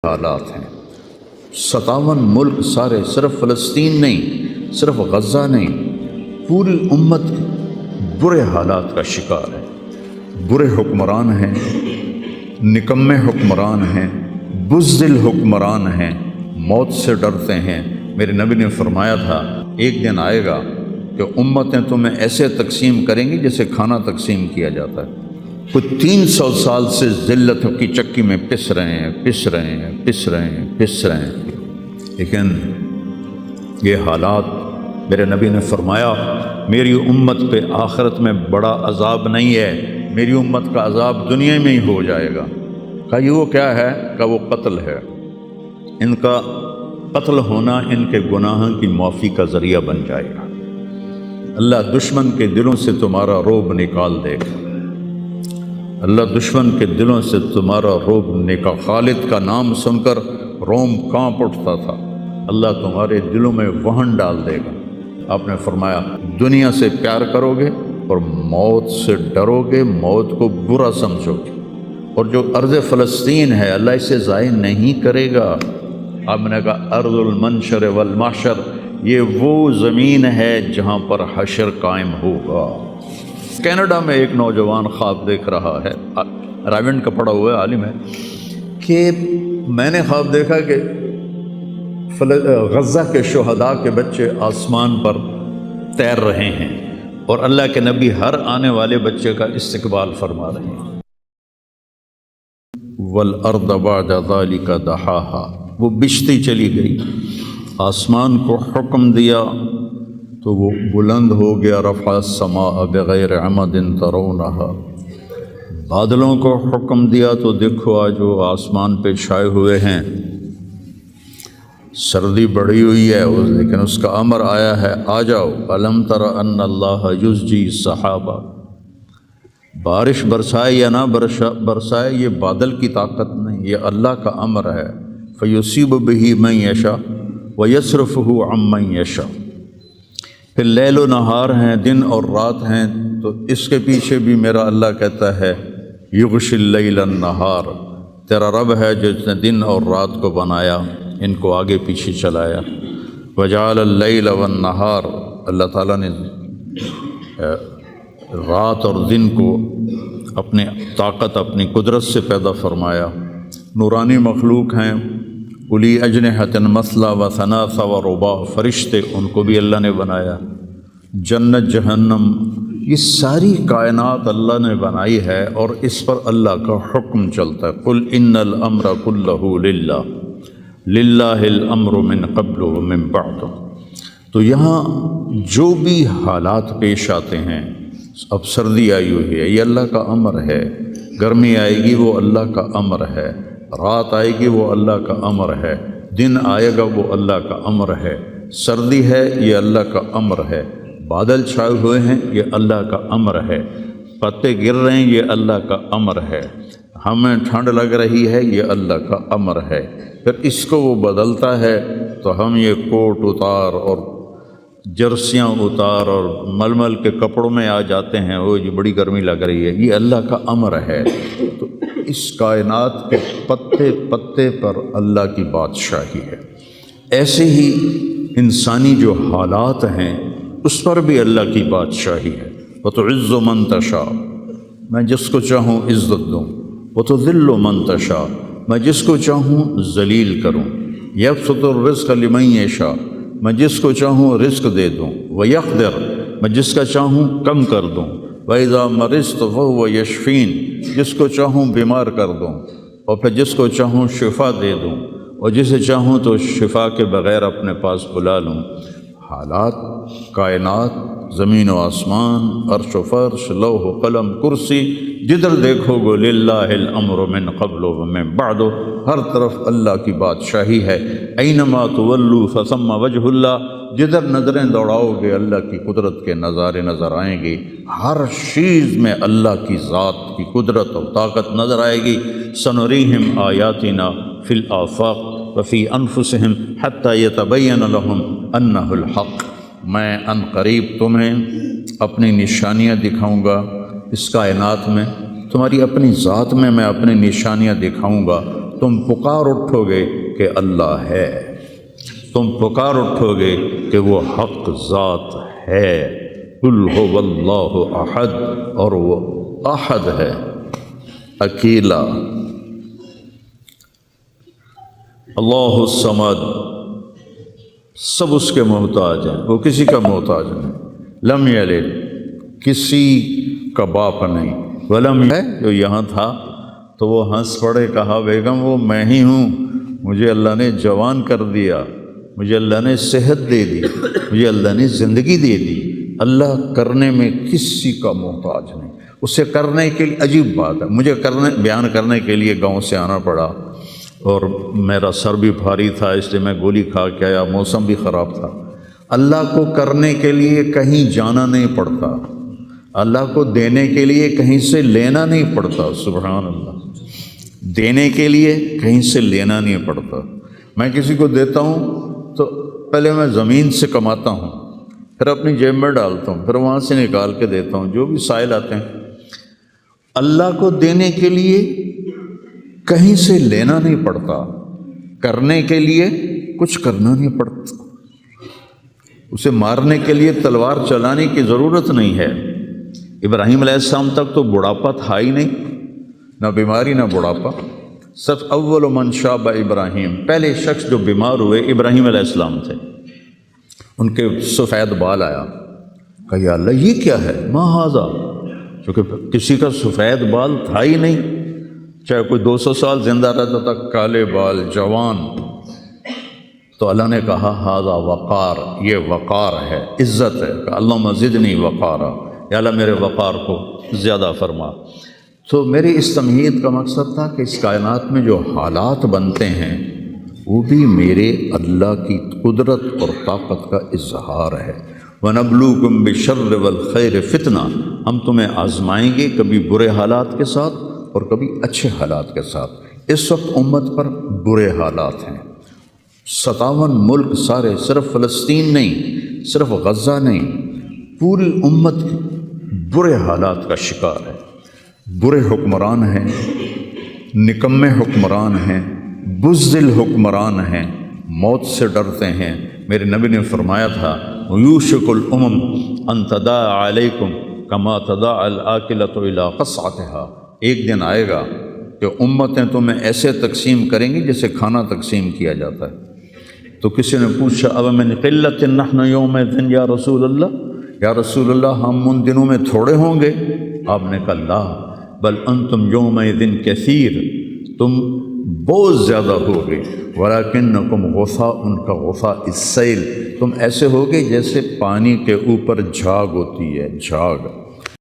حالات ہیں۔ 57 ملک سارے، صرف فلسطین نہیں، صرف غزہ نہیں، پوری امت برے حالات کا شکار ہے۔ برے حکمران ہیں، نکمے حکمران ہیں، بزدل حکمران ہیں، موت سے ڈرتے ہیں۔ میرے نبی نے فرمایا تھا ایک دن آئے گا کہ امتیں تمہیں ایسے تقسیم کریں گی جیسے کھانا تقسیم کیا جاتا ہے۔ کچھ 300 سال سے ذلت کی چکی میں پس رہے ہیں، لیکن یہ حالات، میرے نبی نے فرمایا میری امت پہ آخرت میں بڑا عذاب نہیں ہے، میری امت کا عذاب دنیا میں ہی ہو جائے گا۔ کہا یہ وہ کیا ہے؟ کہ وہ قتل ہے۔ ان کا قتل ہونا ان کے گناہوں کی معافی کا ذریعہ بن جائے گا۔ اللہ دشمن کے دلوں سے تمہارا رعب نکال دے گا۔ اللہ دشمن کے دلوں سے تمہارا رعب نکال۔ خالد کا نام سن کر روم کانپ اٹھتا تھا، اللہ تمہارے دلوں میں وہن ڈال دے گا۔ آپ نے فرمایا دنیا سے پیار کرو گے اور موت سے ڈرو گے، موت کو برا سمجھو گے، اور جو ارض فلسطین ہے اللہ اسے ضائع نہیں کرے گا۔ آپ نے کہا ارض المنشر والمحشر، یہ وہ زمین ہے جہاں پر حشر قائم ہوگا۔ کینیڈا میں ایک نوجوان خواب دیکھ رہا ہے، رائیونڈ کا پڑھا ہوا ہے، عالم ہے، کہ میں نے خواب دیکھا کہ غزہ کے شہداء کے بچے آسمان پر تیر رہے ہیں اور اللہ کے نبی ہر آنے والے بچے کا استقبال فرما رہے ہیں۔ وَالْأَرْضَ بَعْدَ ذَلِكَ دَحَاهَا، وہ بچھتی چلی گئی، آسمان کو حکم دیا تو وہ بلند ہو گیا۔ رفع السماء بغیر عمد ترونها، بادلوں کو حکم دیا تو دیکھو آج وہ آسمان پہ چھائے ہوئے ہیں۔ سردی بڑھی ہوئی ہے لیکن اس کا امر آیا ہے آ جاؤ۔ الم تر ان اللہ یزجی السحابہ، بارش برسائے یا نہ برسائے یہ بادل کی طاقت نہیں، یہ اللہ کا امر ہے۔ فیصیب بہ من یشاء ویصرفہ عن من یشاء، پھر لیل و نہار ہیں، دن اور رات ہیں، تو اس کے پیچھے بھی میرا اللہ کہتا ہے یغشی اللیل النہار، تیرا رب ہے جس نے دن اور رات کو بنایا، ان کو آگے پیچھے چلایا۔ وجعل اللیل والنہار، اللہ تعالیٰ نے رات اور دن کو اپنے طاقت، اپنی قدرت سے پیدا فرمایا۔ نورانی مخلوق ہیں، اُلی اجنحۃ مثلا و ثلاث و رباع، فرشتے ان کو بھی اللہ نے بنایا۔ جنت جہنم، یہ ساری کائنات اللہ نے بنائی ہے اور اس پر اللہ کا حکم چلتا ہے۔ قل ان الامر کلہ للہ، للہ الامر من قبل و من بعد۔ تو یہاں جو بھی حالات پیش آتے ہیں، اب سردی آئی ہوئی ہے یہ اللہ کا امر ہے، گرمی آئے گی وہ اللہ کا امر ہے، رات آئے گی وہ اللہ کا امر ہے، دن آئے گا وہ اللہ کا امر ہے، سردی ہے یہ اللہ کا امر ہے، بادل چھائے ہوئے ہیں یہ اللہ کا امر ہے، پتے گر رہے ہیں یہ اللہ کا امر ہے، ہمیں ٹھنڈ لگ رہی ہے یہ اللہ کا امر ہے۔ پھر اس کو وہ بدلتا ہے تو ہم یہ کوٹ اتار اور جرسیاں اتار اور ململ کے کپڑوں میں آ جاتے ہیں، وہ جو بڑی گرمی لگ رہی ہے، یہ اللہ کا امر ہے۔ تو اس کائنات کے پتے پتے پر اللہ کی بادشاہی ہے۔ ایسے ہی انسانی جو حالات ہیں اس پر بھی اللہ کی بادشاہی ہے۔ وَتُعِزُّ مَن تَشَاءُ، میں جس کو چاہوں عزت دوں، وَتُذِلُّ مَن تَشَاءُ، میں جس کو چاہوں ذلیل کروں، یبسط الرزق لمن یشاء، میں جس کو چاہوں رزق دے دوں، ویقدر، میں جس کا چاہوں کم کر دوں، وَإِذَا مَرِضْتُ فَهُوَ يَشْفِينِ، جس کو چاہوں بیمار کر دوں اور پھر جس کو چاہوں شفا دے دوں، اور جسے چاہوں تو شفا کے بغیر اپنے پاس بلا لوں۔ حالات، کائنات، زمین و آسمان، عرش و فرش، لوح و قلم، کرسی، جدھر دیکھو گو للہ الامر من قبل و من بعد، ہر طرف اللہ کی بادشاہی ہے۔ اینما تولوا فثم وجہ اللہ، جدھر نظریں دوڑاؤ گے اللہ کی قدرت کے نظارے نظر آئیں گے، ہر چیز میں اللہ کی ذات کی قدرت اور طاقت نظر آئے گی۔ سنریہم آیاتنا فی الآفاق وفی انفسہم حتی یتبین لہم انہ الحق، میں ان قریب تمہیں اپنی نشانیاں دکھاؤں گا اس کائنات میں، تمہاری اپنی ذات میں اپنی نشانیاں دکھاؤں گا، تم پکار اٹھو گے کہ اللہ ہے، تم پکار اٹھو گے کہ وہ حق ذات ہے۔ قل هو اللہ احد، اور وہ احد ہے، اکیلا۔ اللہ الصمد، سب اس کے محتاج ہیں، وہ کسی کا محتاج نہیں۔ لم یلد، کسی کا باپ نہیں۔ ولم ہے جو یہاں تھا تو وہ ہنس پڑے، کہا بیگم وہ میں ہی ہوں، مجھے اللہ نے جوان کر دیا، مجھے اللہ نے صحت دے دی، مجھے اللہ نے زندگی دے دی۔ اللہ کرنے میں کسی کا محتاج نہیں، اسے کرنے کے لیے عجیب بات ہے، مجھے بیان کرنے کے لیے گاؤں سے آنا پڑا اور میرا سر بھی بھاری تھا، اس لیے میں گولی کھا کے آیا، موسم بھی خراب تھا۔ اللہ کو کرنے کے لیے کہیں جانا نہیں پڑتا، اللہ کو دینے کے لیے کہیں سے لینا نہیں پڑتا، سبحان اللہ، دینے کے لیے کہیں سے لینا نہیں پڑتا۔ میں کسی کو دیتا ہوں تو پہلے میں زمین سے کماتا ہوں، پھر اپنی جیب میں ڈالتا ہوں، پھر وہاں سے نکال کے دیتا ہوں جو بھی سائل آتے ہیں۔ اللہ کو دینے کے لیے کہیں سے لینا نہیں پڑتا، کرنے کے لیے کچھ کرنا نہیں پڑتا، اسے مارنے کے لیے تلوار چلانے کی ضرورت نہیں ہے۔ ابراہیم علیہ السلام تک تو بڑھاپا تھا ہی نہیں، نہ بیماری نہ بڑھاپا۔ سب اول من شاب ابراہیم، پہلے شخص جو بیمار ہوئے ابراہیم علیہ السلام تھے، ان کے سفید بال آیا، کہا یا اللہ یہ کیا ہے، ما ھذا، کیونکہ کسی کا سفید بال تھا ہی نہیں، چاہے کوئی 200 سال زندہ رہتا تھا، کالے بال، جوان۔ تو اللہ نے کہا ھذا وقار، یہ وقار ہے، عزت ہے، کہ اللہم زدنی وقارا، یا اللہ میرے وقار کو زیادہ فرما۔ تو میری اس تمہید کا مقصد تھا کہ اس کائنات میں جو حالات بنتے ہیں وہ بھی میرے اللہ کی قدرت اور طاقت کا اظہار ہے۔ وَنَبْلُوكُمْ بِالشَّرِّ وَالْخَيْرِ فِتْنَةً، ہم تمہیں آزمائیں گے کبھی برے حالات کے ساتھ اور کبھی اچھے حالات کے ساتھ۔ اس وقت امت پر برے حالات ہیں، 57 ملک سارے، صرف فلسطین نہیں، صرف غزہ نہیں، پوری امت برے حالات کا شکار ہے۔ برے حکمران ہیں، نکمے حکمران ہیں، بزدل حکمران ہیں، موت سے ڈرتے ہیں۔ میرے نبی نے فرمایا تھا یوشک الامم ان تداعی علیکم کما تداعی الآکلۃ الی قصعتها، ایک دن آئے گا کہ امتیں تمہیں ایسے تقسیم کریں گی جیسے کھانا تقسیم کیا جاتا ہے۔ تو کسی نے پوچھا اب من قلۃ نحن یومئذ یا رسول اللہ، یا رسول اللہ ہم ان دنوں میں تھوڑے ہوں گے؟ آپ نے کہا لا بل انتم یومئذ کثیر، تم بہت زیادہ ہوگے، ولیکنکم غثاء کغثاء السیل، تم ایسے ہوگے جیسے پانی کے اوپر جھاگ ہوتی ہے، جھاگ۔